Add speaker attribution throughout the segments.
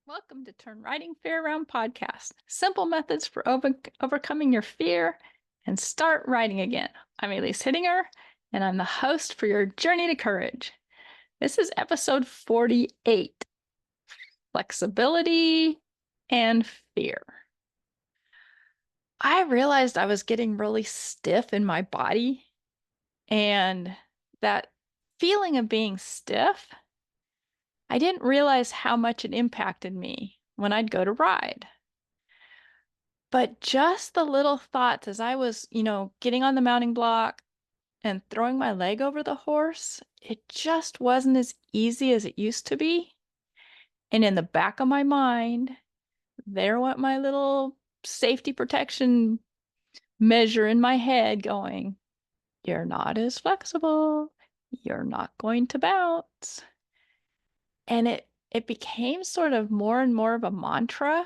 Speaker 1: Welcome to Turn Writing Fear Around podcast. Simple methods for overcoming your fear and start writing again. I'm Elise Hittinger, and I'm the host for your journey to courage. This is episode 48, Flexibility and Fear. I realized I was getting really stiff in my body, and that feeling of being stiff, I didn't realize how much it impacted me when I'd go to ride. But just the little thoughts as I was, getting on the mounting block and throwing my leg over the horse, it just wasn't as easy as it used to be. And in the back of my mind, there went my little safety protection measure in my head going, you're not as flexible. You're not going to bounce. And it became sort of more and more of a mantra.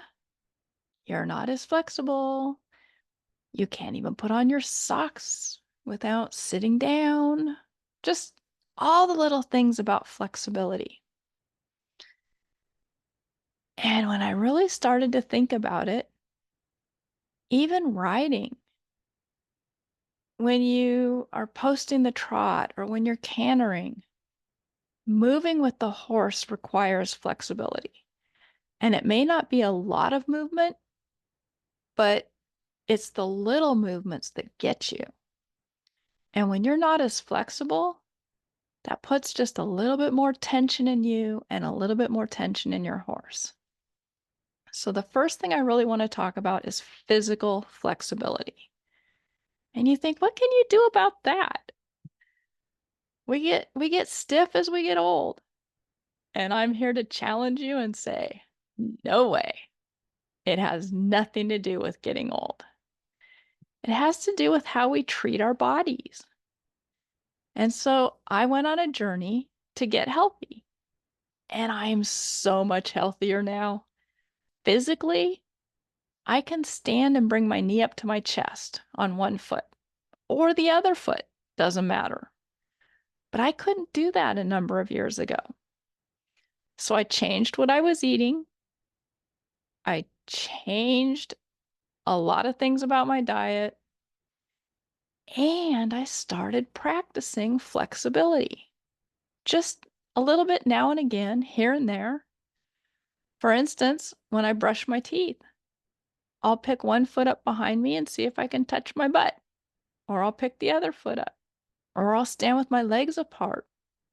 Speaker 1: You're not as flexible. You can't even put on your socks without sitting down. Just all the little things about flexibility. And when I really started to think about it, even riding, when you are posting the trot or when you're cantering, moving with the horse requires flexibility. And it may not be a lot of movement, but it's the little movements that get you. And when you're not as flexible, that puts just a little bit more tension in you and a little bit more tension in your horse. So the first thing I really want to talk about is physical flexibility. And you think, what can you do about that? We get stiff as we get old. And I'm here to challenge you and say, no way. It has nothing to do with getting old. It has to do with how we treat our bodies. And so I went on a journey to get healthy. And I am so much healthier now. Physically, I can stand and bring my knee up to my chest on one foot or the other foot, doesn't matter. But I couldn't do that a number of years ago. So I changed what I was eating. I changed a lot of things about my diet. And I started practicing flexibility. Just a little bit now and again, here and there. For instance, when I brush my teeth, I'll pick one foot up behind me and see if I can touch my butt. Or I'll pick the other foot up. Or I'll stand with my legs apart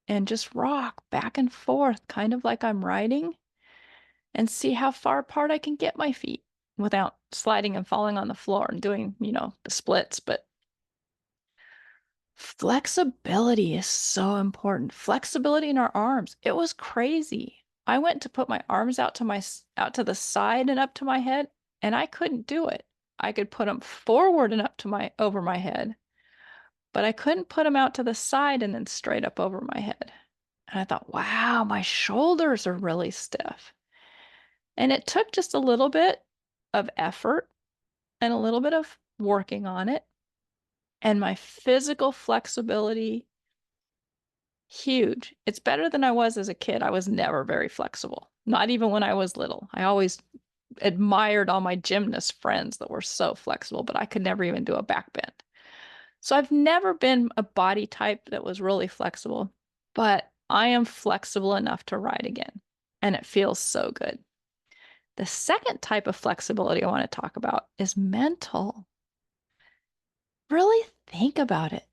Speaker 1: and just rock back and forth, kind of like I'm riding, and see how far apart I can get my feet without sliding and falling on the floor and doing, the splits. But flexibility is so important. Flexibility in our arms. It was crazy. I went to put my arms out to the side and up to my head, and I couldn't do it. I could put them forward and up to my over my head, but I couldn't put them out to the side and then straight up over my head. And I thought, wow, my shoulders are really stiff. And it took just a little bit of effort and a little bit of working on it. And my physical flexibility, huge. It's better than I was as a kid. I was never very flexible, not even when I was little. I always admired all my gymnast friends that were so flexible, but I could never even do a back bend. So I've never been a body type that was really flexible, but I am flexible enough to ride again, and it feels so good. The second type of flexibility I want to talk about is mental. Really think about it.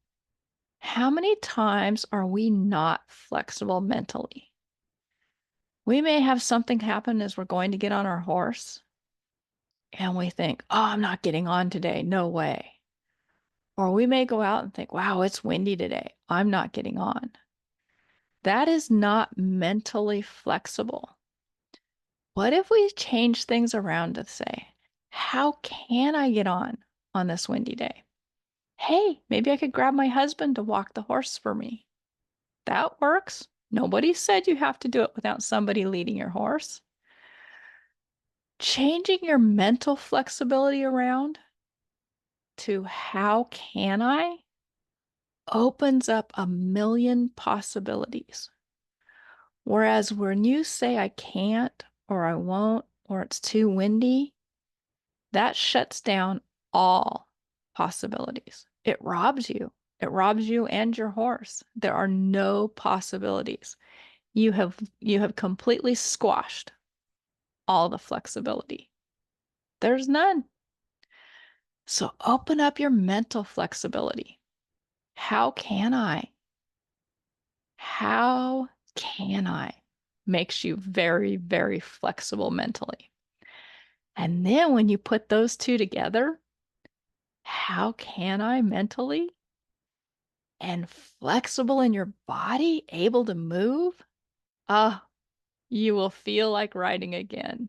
Speaker 1: How many times are we not flexible mentally? We may have something happen as we're going to get on our horse, and we think, oh, I'm not getting on today. No way. Or we may go out and think, wow, it's windy today. I'm not getting on. That is not mentally flexible. What if we change things around to say, how can I get on this windy day? Hey, maybe I could grab my husband to walk the horse for me. That works. Nobody said you have to do it without somebody leading your horse. Changing your mental flexibility around to how can I opens up a million possibilities. Whereas when you say I can't or I won't, or it's too windy, that shuts down all possibilities. It robs you. It robs you and your horse. There are no possibilities. You have completely squashed all the flexibility. There's none. So open up your mental flexibility. How can I? How can I? Makes you very, very flexible mentally. And then when you put those two together, how can I mentally and flexible in your body, able to move? Ah, you will feel like riding again.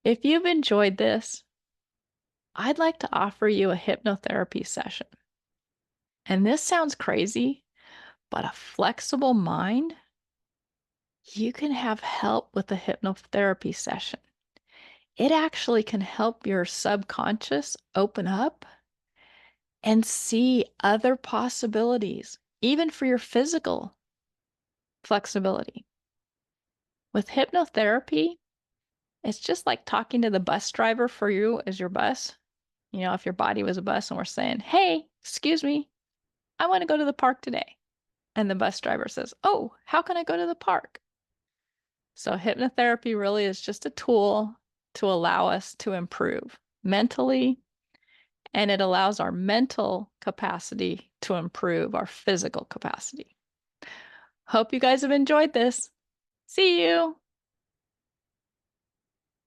Speaker 1: If you've enjoyed this, I'd like to offer you a hypnotherapy session. And this sounds crazy, but a flexible mind, you can have help with a hypnotherapy session. It actually can help your subconscious open up and see other possibilities, even for your physical flexibility. With hypnotherapy, it's just like talking to the bus driver for you as your bus. You know, if your body was a bus and we're saying, hey, excuse me, I want to go to the park today. And the bus driver says, oh, how can I go to the park? So hypnotherapy really is just a tool to allow us to improve mentally, and it allows our mental capacity to improve our physical capacity. Hope you guys have enjoyed this. See you.